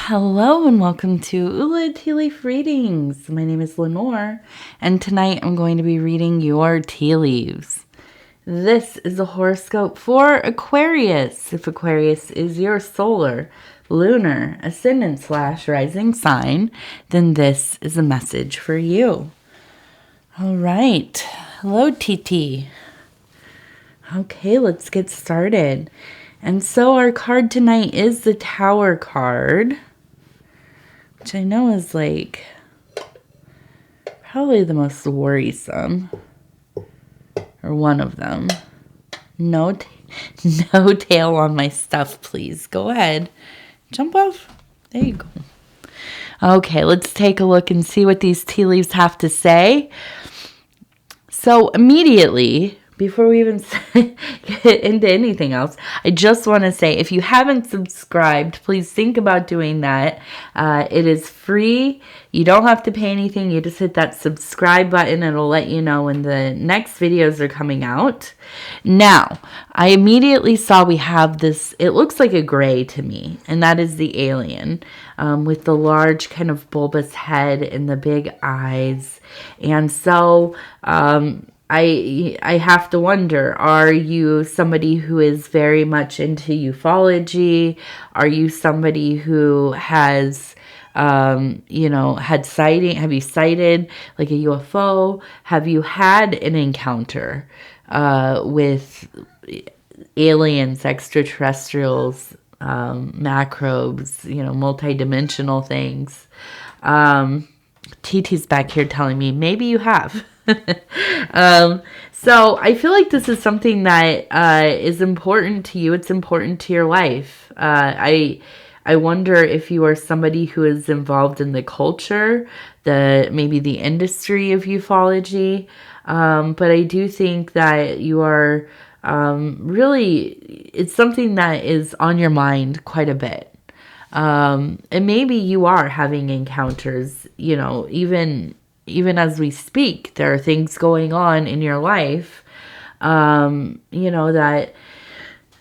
Hello and welcome to Ula Tea Leaf Readings. My name is Lenor, and tonight I'm going to be reading your tea leaves. This is a horoscope for Aquarius. If Aquarius is your solar, lunar, ascendant / rising sign, then this is a message for you. All right. Hello, TT. Okay, let's get started. And so our card tonight is the Tower card, which I know is like probably the most worrisome, or one of them. No tail on my stuff, please. Go ahead. Jump off. There you go. Okay, let's take a look and see what these tea leaves have to say. So immediately, before we even get into anything else, I just want to say, if you haven't subscribed, please think about doing that. It is free. You don't have to pay anything. You just hit that subscribe button. It'll let you know when the next videos are coming out. Now, I immediately saw we have this, it looks like a gray to me, and that is the alien with the large kind of bulbous head and the big eyes. And so, I have to wonder, are you somebody who is very much into ufology? Are you somebody who has, had sighting? Have you sighted like a UFO? Have you had an encounter with aliens, extraterrestrials, macrobes, multidimensional things? TT's back here telling me maybe you have. So I feel like this is something that is important to you. It's important to your life. I wonder if you are somebody who is involved in the culture, maybe the industry of ufology. But I do think that you are really, it's something that is on your mind quite a bit. And maybe you are having encounters, even as we speak, there are things going on in your life, that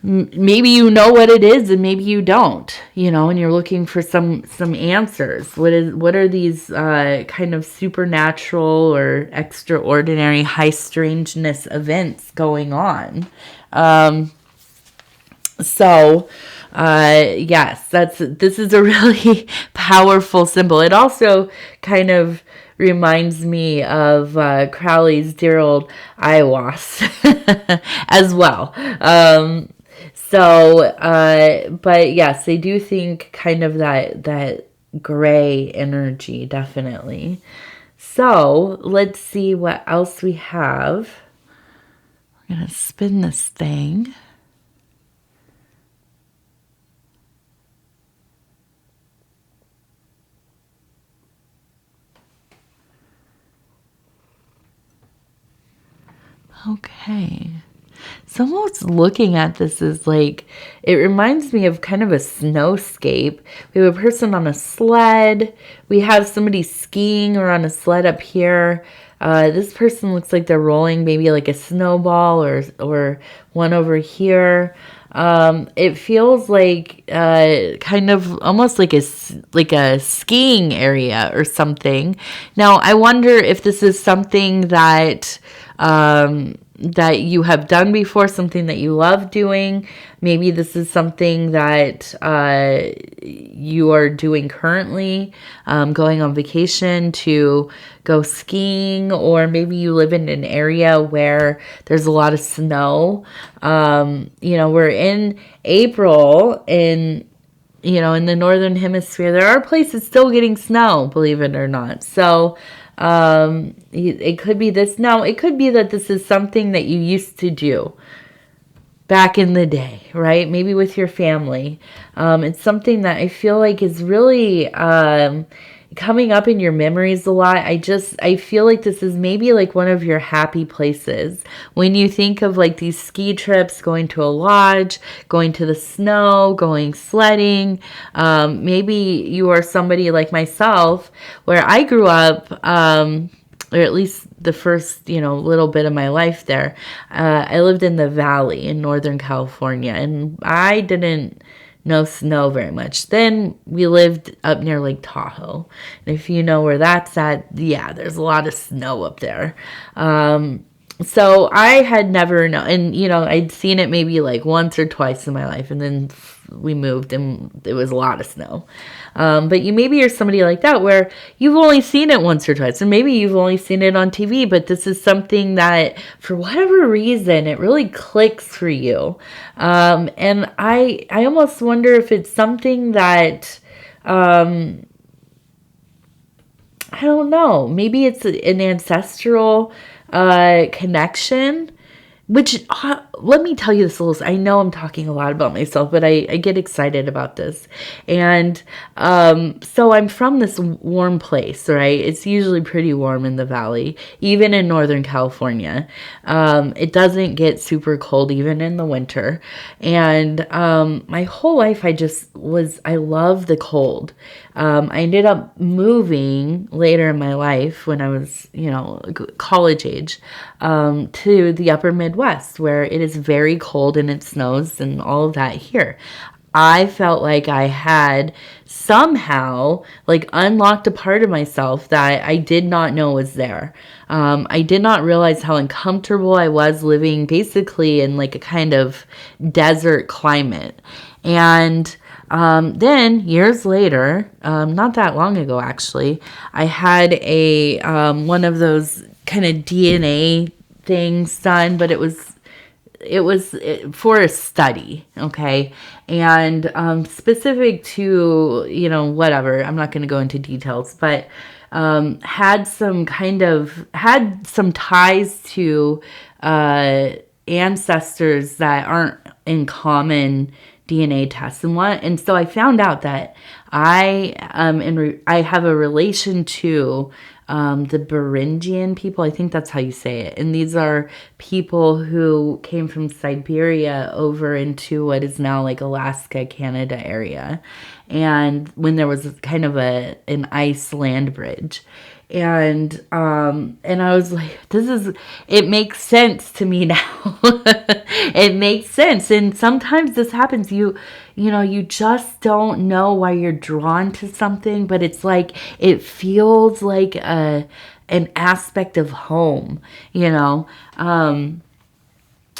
maybe you know what it is and maybe you don't, and you're looking for some answers. What are these kind of supernatural or extraordinary high strangeness events going on? Yes, this is a really powerful symbol. It also kind of reminds me of Crowley's dear old Aiwass as well. But yes, I do think kind of that gray energy, definitely. So let's see what else we have. We're going to spin this thing. Okay. Someone's looking at this as like, it reminds me of kind of a snowscape. We have a person on a sled. We have somebody skiing or on a sled up here. This person looks like they're rolling maybe like a snowball or one over here. It feels like kind of almost like a skiing area or something. Now, I wonder if this is something that that you have done before, something that you love doing. Maybe this is something that you are doing currently, going on vacation to go skiing, or maybe you live in an area where there's a lot of snow. We're in April in the northern hemisphere. There are places still getting snow, believe it or not. So it could be this. Now, it could be that this is something that you used to do back in the day, right? Maybe with your family. It's something that I feel like is really coming up in your memories a lot. I feel like this is maybe like one of your happy places. When you think of like these ski trips, going to a lodge, going to the snow, going sledding, maybe you are somebody like myself where I grew up, or at least the first, little bit of my life there. I lived in the valley in Northern California, and I didn't no snow very much. Then we lived up near Lake Tahoe. And if you know where that's at, yeah, there's a lot of snow up there. So I had never known, and I'd seen it maybe like once or twice in my life, and then we moved and it was a lot of snow. But maybe you're somebody like that where you've only seen it once or twice, and maybe you've only seen it on TV, but this is something that for whatever reason, it really clicks for you. And I almost wonder if it's something that, I don't know, maybe it's an ancestral connection, which let me tell you this a little. I know I'm talking a lot about myself, but I get excited about this. And so I'm from this warm place, right? It's usually pretty warm in the valley, even in Northern California. It doesn't get super cold even in the winter. And my whole life I love the cold. I ended up moving later in my life when I was, college age, to the upper Midwest, where it is very cold and it snows and all of that here. I felt like I had somehow like unlocked a part of myself that I did not know was there. I did not realize how uncomfortable I was living basically in like a kind of desert climate. And then years later, not that long ago actually, I had a one of those kind of DNA things done, but it was for a study, okay? And specific to, whatever, I'm not going to go into details, but had some ties to ancestors that aren't in common DNA tests and so I found out that I have a relation to the Beringian people. I think that's how you say it. And these are people who came from Siberia over into what is now like Alaska, Canada area. And when there was kind of an ice land bridge. And I was like, it makes sense to me now. It makes sense. And sometimes this happens. You just don't know why you're drawn to something, but it's like, it feels like an aspect of home, and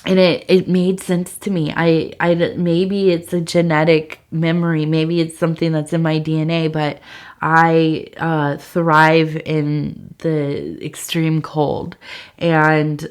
it made sense to me. I maybe it's a genetic memory. Maybe it's something that's in my DNA, but I thrive in the extreme cold, and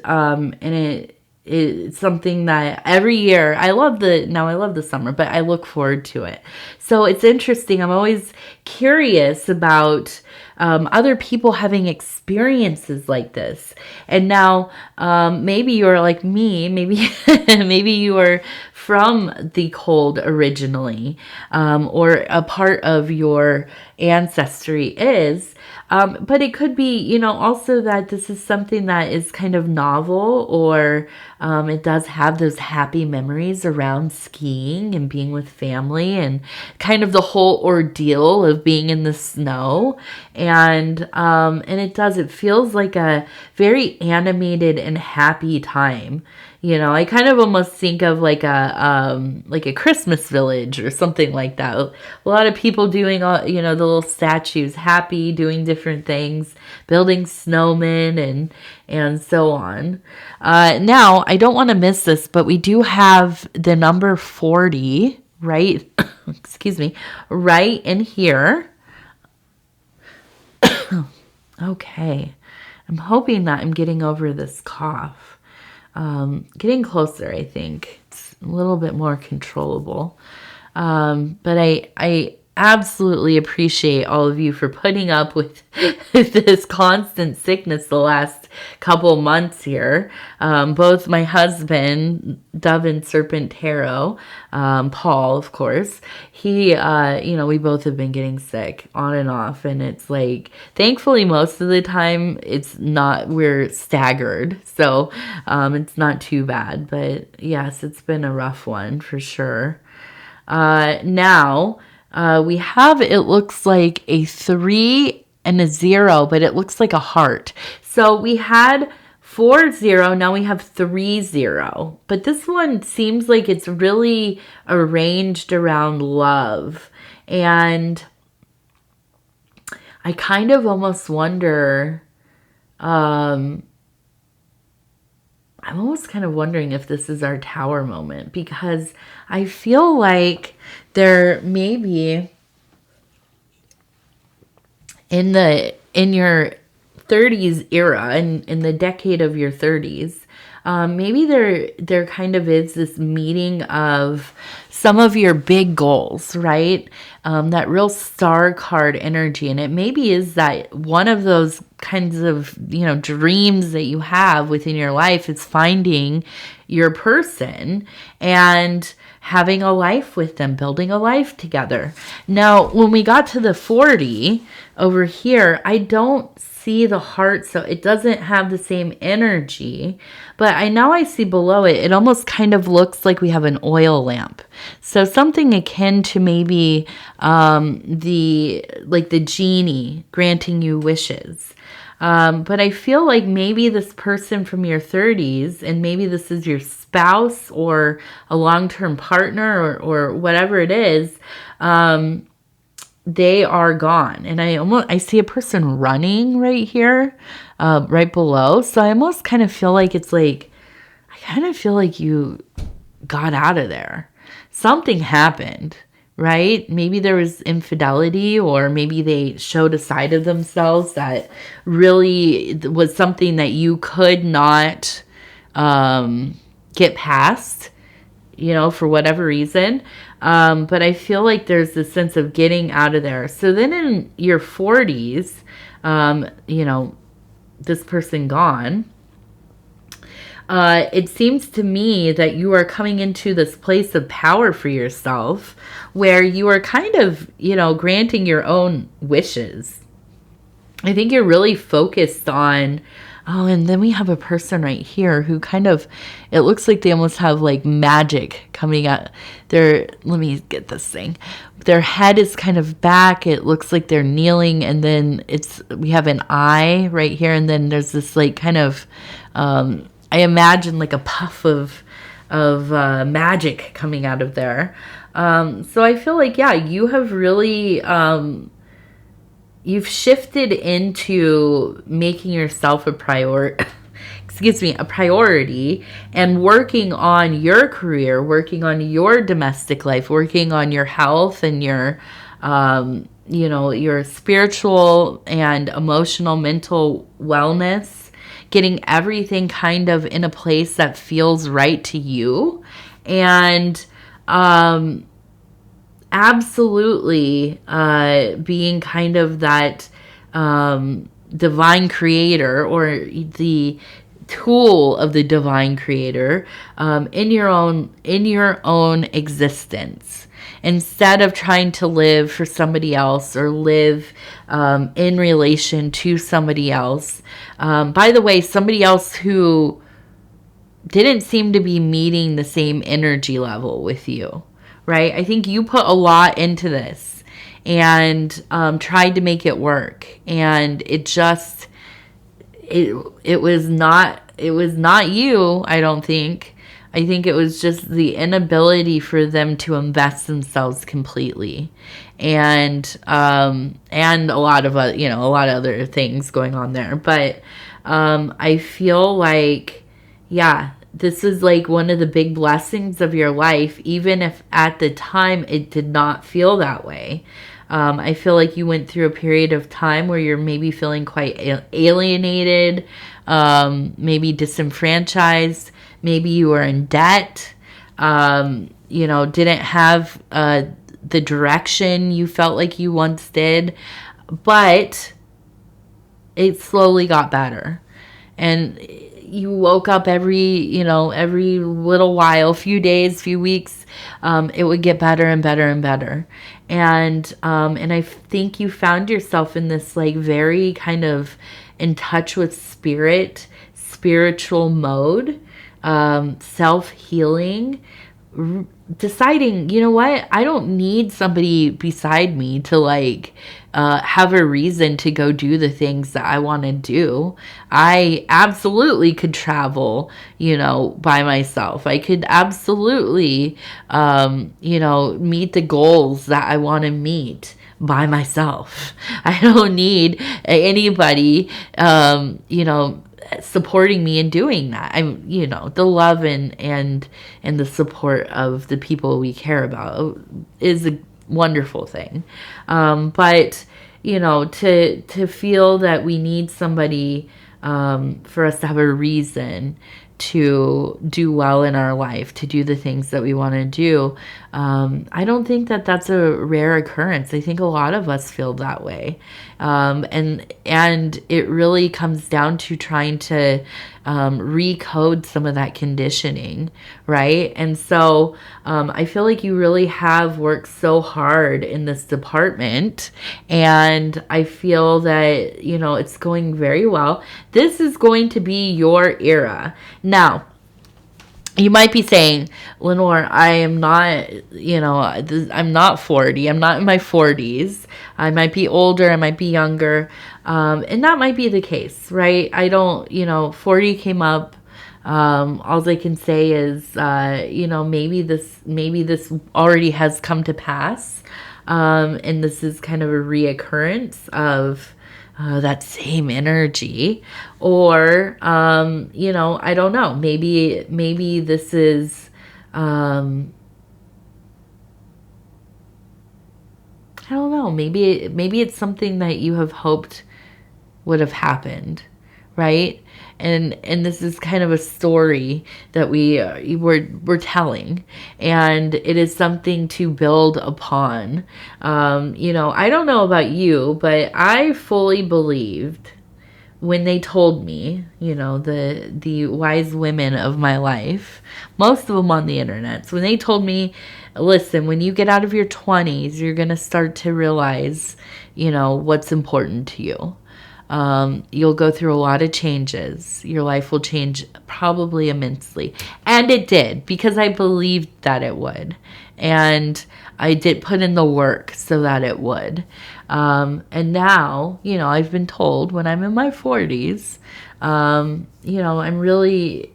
it's something that every year I love the summer, but I look forward to it. So it's interesting. I'm always curious about other people having experiences like this. And now maybe you're like me, maybe maybe you are from the cold originally, or a part of your ancestry is. But it could be, also that this is something that is kind of novel, or it does have those happy memories around skiing and being with family and kind of the whole ordeal of being in the snow. And it feels like a very animated and happy time. I kind of almost think of like a Christmas village or something like that. A lot of people doing the little statues, happy, doing different things, building snowmen and so on. Now, I don't want to miss this, but we do have the number 40, right? Excuse me, right in here. Okay. I'm hoping that I'm getting over this cough. Getting closer, I think. It's a little bit more controllable. But I absolutely appreciate all of you for putting up with this constant sickness the last couple months here. Both my husband, Dove and Serpent Tarot, Paul, of course, he, we both have been getting sick on and off. And it's like, thankfully, most of the time we're staggered. So it's not too bad. But yes, it's been a rough one for sure. Now, we have, it looks like a 3 and a 0, but it looks like a heart. So we had 4-0. Now we have 3-0. But this one seems like it's really arranged around love. And I kind of almost wonder, I'm almost kind of wondering if this is our Tower moment, because I feel like there may be in your 30s era, in the decade of your 30s, maybe there kind of is this meeting of some of your big goals, right? That real star card energy. And it maybe is that one of those kinds of, dreams that you have within your life is finding your person and having a life with them, building a life together. Now, when we got to the 40 over here, I don't see the heart, so it doesn't have the same energy, but I see below it, it almost kind of looks like we have an oil lamp. So something akin to maybe the genie granting you wishes. But I feel like maybe this person from your 30s, and maybe this is your spouse or a long-term partner or whatever it is, they are gone. And I see a person running right here, right below. So I almost kind of feel like you got out of there. Something happened, right? Maybe there was infidelity, or maybe they showed a side of themselves that really was something that you could not get past, for whatever reason. But I feel like there's this sense of getting out of there. So then in your 40s, this person gone, it seems to me that you are coming into this place of power for yourself where you are kind of, granting your own wishes. I think you're really focused on, and then we have a person right here who kind of, it looks like they almost have like magic coming out. Let me get this thing. Their head is kind of back. It looks like they're kneeling, and then we have an eye right here, and then there's this like kind of, I imagine like a puff of magic coming out of there. So I feel like, yeah, you have really, you've shifted into making yourself a priority, and working on your career, working on your domestic life, working on your health and your, your spiritual and emotional, mental wellness, getting everything kind of in a place that feels right to you. And, absolutely being kind of that divine creator, or the tool of the divine creator in your own existence, instead of trying to live for somebody else or live in relation to somebody else. By the way, somebody else who didn't seem to be meeting the same energy level with you. Right? I think you put a lot into this and tried to make it work. And it was not you, I don't think. I think it was just the inability for them to invest themselves completely. And a lot of other things going on there. But I feel like, yeah, this is like one of the big blessings of your life, even if at the time it did not feel that way. I feel like you went through a period of time where you're maybe feeling quite alienated, maybe disenfranchised, maybe you were in debt, didn't have the direction you felt like you once did, but it slowly got better. And you woke up every little while, few days, few weeks, it would get better and better and better. And I think you found yourself in this like very kind of in touch with spiritual mode, self-healing, deciding, you know what, I don't need somebody beside me to like have a reason to go do the things that I want to do. I absolutely could travel, you know, by myself. I could absolutely, you know, meet the goals that I want to meet by myself. I don't need anybody, you know, supporting me in doing that. I'm, you know, the love and the support of the people we care about is a wonderful thing. But you know, to feel that we need somebody for us to have a reason to do well in our life, to do the things that we want to do. I don't think that that's a rare occurrence. I think a lot of us feel that way. And it really comes down to trying to recode some of that conditioning, right? And so I feel like you really have worked so hard in this department, and I feel that, you know, it's going very well. This is going to be your era. Now, you might be saying, Lenore, I am not, you know, I'm not 40. I'm not in my 40s. I might be older. I might be younger. And that might be the case, right? I don't, you know, 40 came up. All I can say is, you know, maybe this already has come to pass. And this is kind of a reoccurrence of that same energy, or you know, I don't know, maybe this is I don't know, maybe it's something that you have hoped would have happened, right? And this is kind of a story that we're telling, and it is something to build upon. You know, I don't know about you, but I fully believed when they told me, you know, the wise women of my life, most of them on the internet, so when they told me, listen, when you get out of your 20s, you're gonna start to realize, you know, what's important to you. You'll go through a lot of changes. Your life will change probably immensely. And it did, because I believed that it would. And I did put in the work so that it would. And now, you know, I've been told when I'm in my 40s, you know,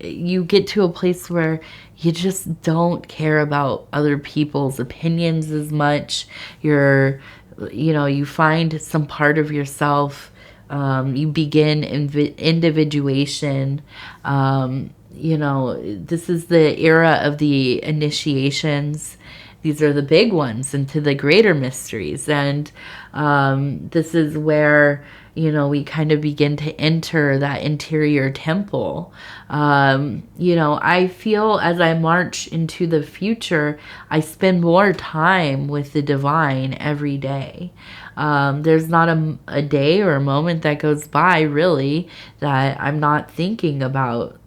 you get to a place where you just don't care about other people's opinions as much. You know, you find some part of yourself. You begin individuation. You know, this is the era of the initiations. These are the big ones into the greater mysteries. And this is where, you know, we kind of begin to enter that interior temple. You know, I feel as I march into the future, I spend more time with the divine every day. There's not a day or a moment that goes by, really, that I'm not thinking about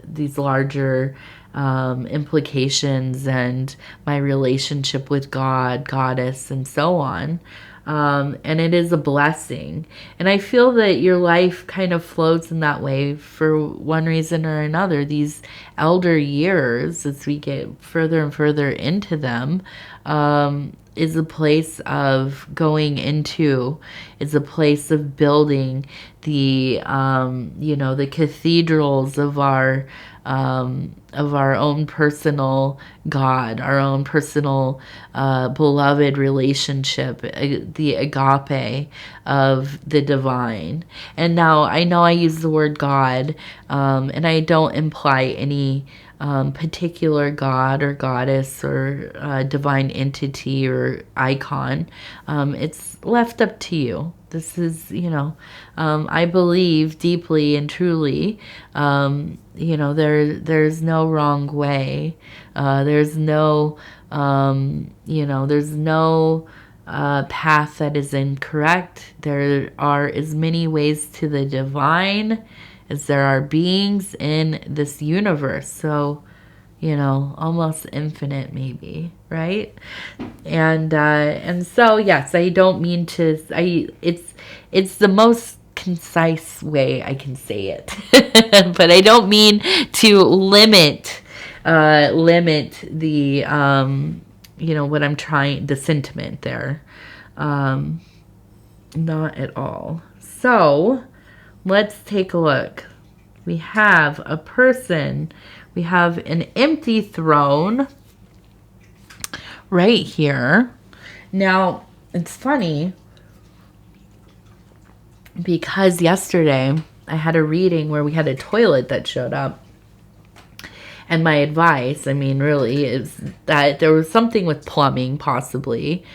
these larger implications and my relationship with God, Goddess, and so on. And it is a blessing. And I feel that your life kind of flows in that way for one reason or another. These elder years, as we get further and further into them, is a place of going into, is a place of building the, you know, the cathedrals of our own personal God, our own personal beloved relationship, the agape of the divine. And now I know I use the word God, and I don't imply any particular God or goddess or divine entity or icon. It's left up to you. This is, you know, I believe deeply and truly, you know, there's no wrong way. There's no, you know, there's no path that is incorrect. There are as many ways to the divine as there are beings in this universe. So, you know, almost infinite maybe, right? And so, yes, I don't mean to, it's the most concise way I can say it, but I don't mean to limit limit the, what I'm trying, the sentiment there. Not at all. So let's take a look. We have a person. We have an empty throne right here. Now, it's funny because yesterday I had a reading where we had a toilet that showed up. And my advice, really, is that there was something with plumbing, possibly.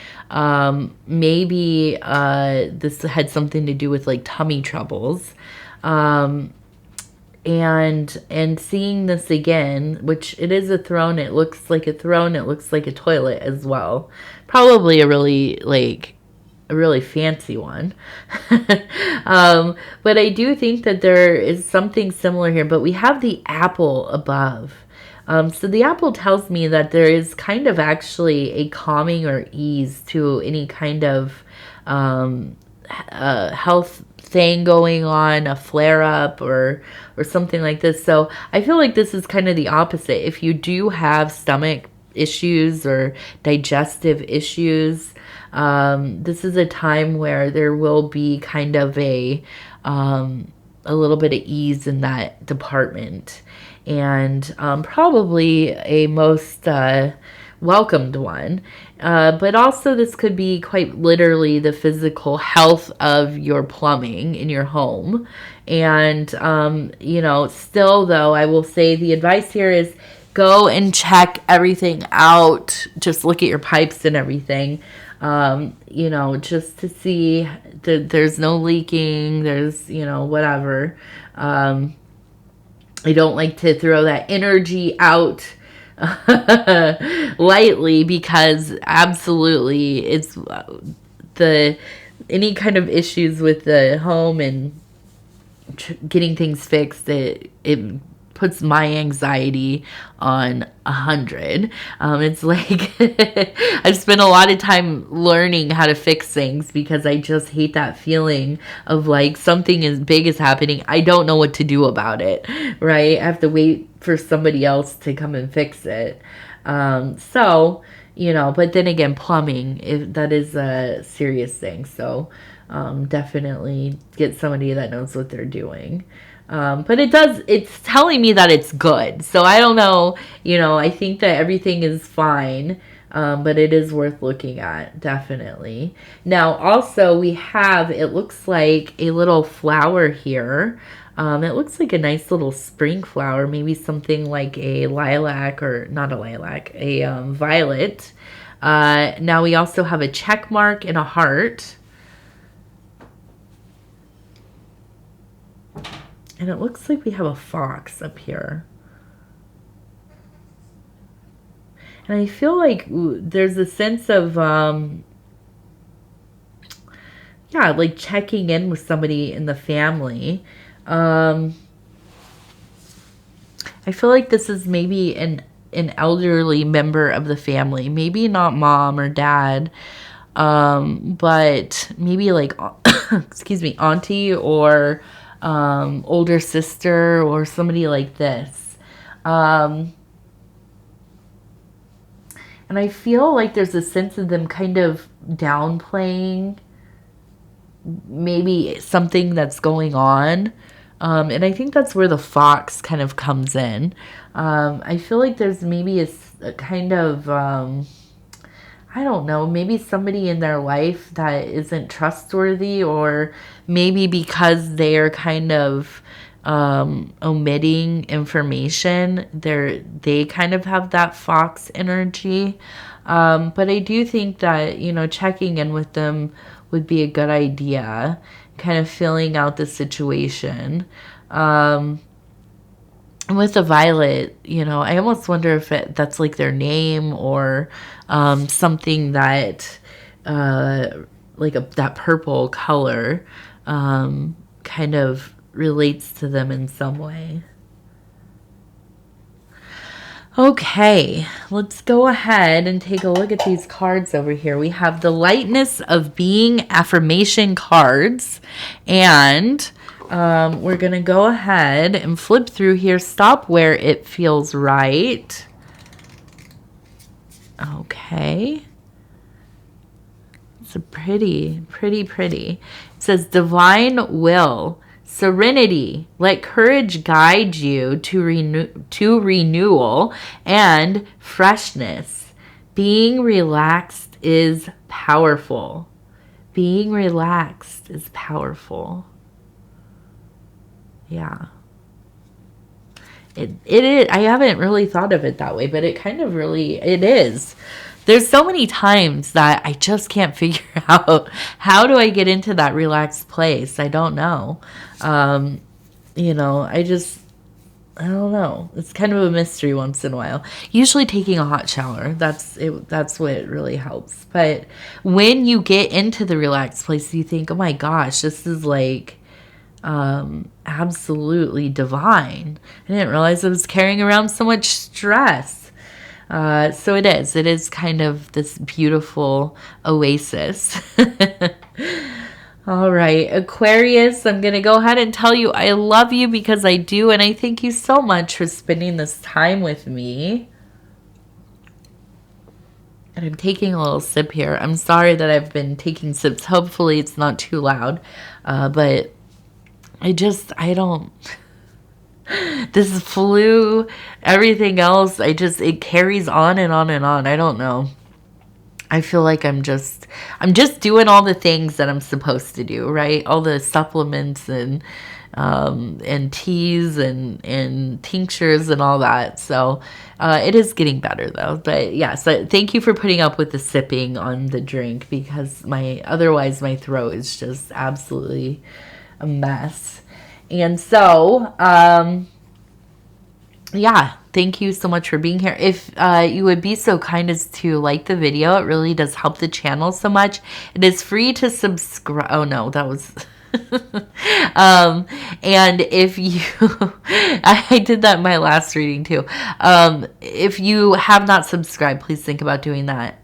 Maybe this had something to do with like tummy troubles. And seeing this again, which it is a throne, it looks like a throne, it looks like a toilet as well. Probably a really fancy one. But I do think that there is something similar here, but we have the apple above. So the apple tells me that there is kind of actually a calming or ease to any kind of health thing going on, a flare-up or something like this. So I feel like this is kind of the opposite. If you do have stomach issues or digestive issues, this is a time where there will be kind of a little bit of ease in that department. And probably a most welcomed one. But also this could be quite literally the physical health of your plumbing in your home. And, still though, I will say the advice here is go and check everything out. Just look at your pipes and everything. Just to see that there's no leaking, there's, whatever. I don't like to throw that energy out lightly, because absolutely it's any kind of issues with the home and getting things fixed, it puts my anxiety on 100. It's like I've spent a lot of time learning how to fix things because I just hate that feeling of like something as big is happening. I don't know what to do about it, right? I have to wait for somebody else to come and fix it. But then again, plumbing, that is a serious thing. So definitely get somebody that knows what they're doing. But it's telling me that it's good. So I don't know, I think that everything is fine. But it is worth looking at, definitely. Now, also we have, it looks like a little flower here. It looks like a nice little spring flower, maybe something like a lilac, or not a lilac, a violet. Now we also have a check mark and a heart. And it looks like we have a fox up here. And I feel like there's a sense of, like checking in with somebody in the family. I feel like this is maybe an elderly member of the family. Maybe not mom or dad, but maybe like, excuse me, auntie or older sister or somebody like this. And I feel like there's a sense of them kind of downplaying maybe something that's going on. And I think that's where the fox kind of comes in. I feel like there's maybe a kind of, I don't know, maybe somebody in their life that isn't trustworthy, or maybe because they're kind of omitting information, they kind of have that fox energy. But I do think that, checking in with them would be a good idea, kind of filling out the situation. With the violet, I almost wonder if that's like their name, or something that that purple color kind of relates to them in some way. Okay, let's go ahead and take a look at these cards over here. We have the Lightness of Being affirmation cards, and We're going to go ahead and flip through here. Stop where it feels right. Okay. It's a pretty. It says divine will, serenity. Let courage guide you to renewal and freshness. Being relaxed is powerful. Being relaxed is powerful. Yeah. It is. I haven't really thought of it that way, but it kind of really, it is. There's so many times that I just can't figure out how do I get into that relaxed place. I don't know. You know, I don't know. It's kind of a mystery once in a while. Usually taking a hot shower. That's what really helps. But when you get into the relaxed place, you think, oh my gosh, this is like absolutely divine. I didn't realize I was carrying around so much stress. So it is kind of this beautiful oasis. All right, Aquarius, I'm going to go ahead and tell you I love you because I do, and I thank you so much for spending this time with me. And I'm taking a little sip here. I'm sorry that I've been taking sips. Hopefully it's not too loud, but I don't, this flu, everything else, it carries on and on and on. I don't know. I feel like I'm just doing all the things that I'm supposed to do, right? All the supplements and teas and tinctures and all that. So it is getting better though. But yes, thank you for putting up with the sipping on the drink because otherwise my throat is just absolutely a mess. And so, yeah, thank you so much for being here. If you would be so kind as to like the video, it really does help the channel so much. It is free to subscribe. Oh no, that was... and if you... I did that in my last reading too. If you have not subscribed, please think about doing that.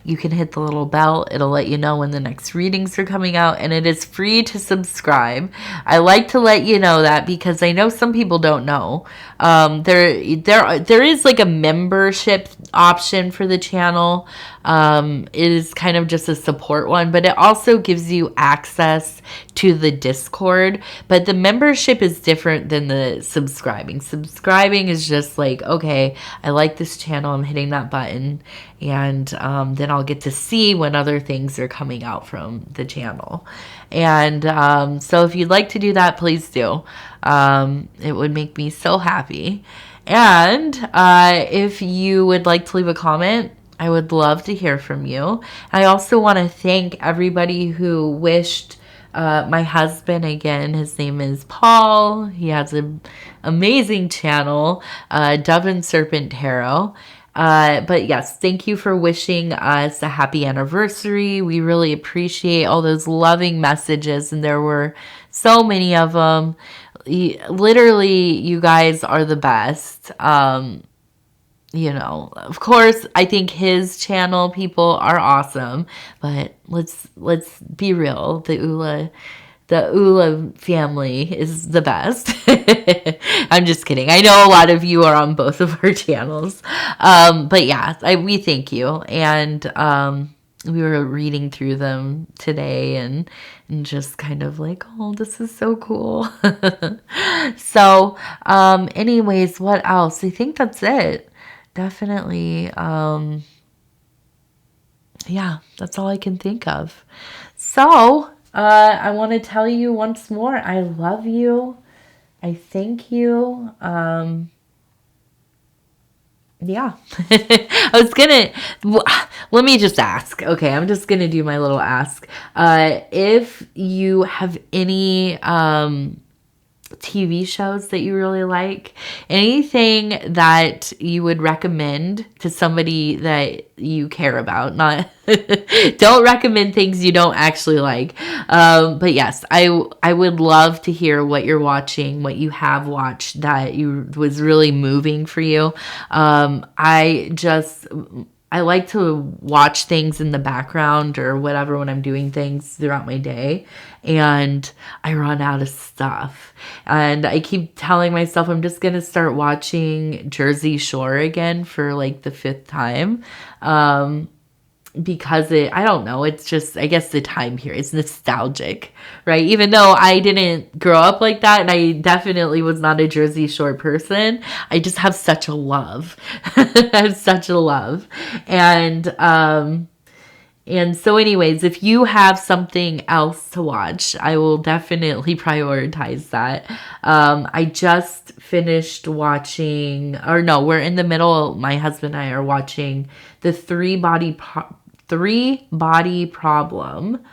You can hit the little bell. It'll let you know when the next readings are coming out, and it is free to subscribe. I like to let you know that because I know some people don't know. There is like a membership option for the channel. It is kind of just a support one, but it also gives you access to the Discord. But the membership is different than the subscribing. Subscribing is just like, okay, I like this channel. I'm hitting that button. And then I'll get to see when other things are coming out from the channel. And so if you'd like to do that, please do. It would make me so happy. And if you would like to leave a comment, I would love to hear from you. I also want to thank everybody who wished my husband, again, his name is Paul. He has an amazing channel, Dove and Serpent Tarot. But yes, thank you for wishing us a happy anniversary. We really appreciate all those loving messages, and there were so many of them. Literally, you guys are the best. You know, of course, I think his channel people are awesome, but let's be real. The Ula family is the best. I'm just kidding. I know a lot of you are on both of our channels. But yeah, we thank you. And we were reading through them today and just kind of like, oh, this is so cool. So anyways, what else? I think that's it. Definitely. Yeah, that's all I can think of. So I want to tell you once more, I love you. I thank you. Yeah. Let me just ask. Okay, I'm just going to do my little ask. If you have any TV shows that you really like, anything that you would recommend to somebody that you care about, not don't recommend things you don't actually like, but yes, I would love to hear what you're watching, what you have watched that was really moving for you. I like to watch things in the background or whatever when I'm doing things throughout my day, and I run out of stuff. And I keep telling myself I'm just going to start watching Jersey Shore again for like the 5th time. Because I don't know, it's just, I guess the time here, it's nostalgic, right? Even though I didn't grow up like that, and I definitely was not a Jersey Shore person, I just have such a love. I have such a love. And so anyways, if you have something else to watch, I will definitely prioritize that. I just finished watching, or no, we're in the middle, my husband and I are watching the Three Body Problem,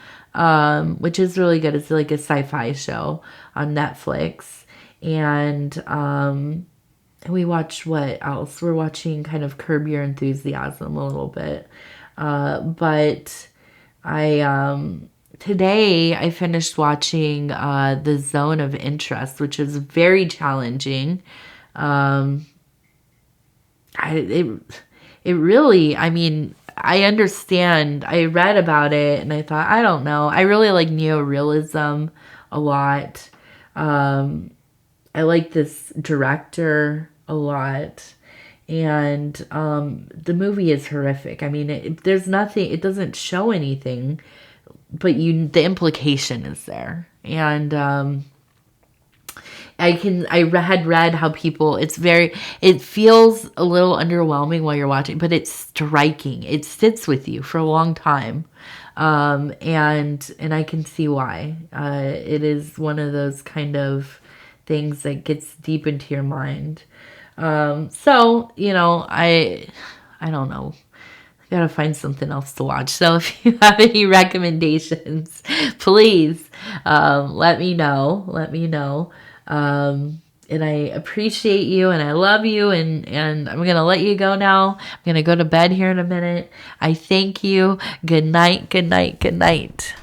which is really good. It's like a sci-fi show on Netflix. And we watched, what else? We're watching kind of Curb Your Enthusiasm a little bit. But today I finished watching The Zone of Interest, which is very challenging. It really, I mean, I understand. I read about it and I thought, I don't know. I really like neorealism a lot. I like this director a lot. And the movie is horrific. I mean, there's nothing, it doesn't show anything, but the implication is there. And had read how people, it feels a little underwhelming while you're watching, but it's striking. It sits with you for a long time. And I can see why. It is one of those kind of things that gets deep into your mind. So, I don't know. I gotta find something else to watch. So if you have any recommendations, please, let me know. And I appreciate you and I love you, and I'm going to let you go now. I'm going to go to bed here in a minute. I thank you. Good night, good night, good night.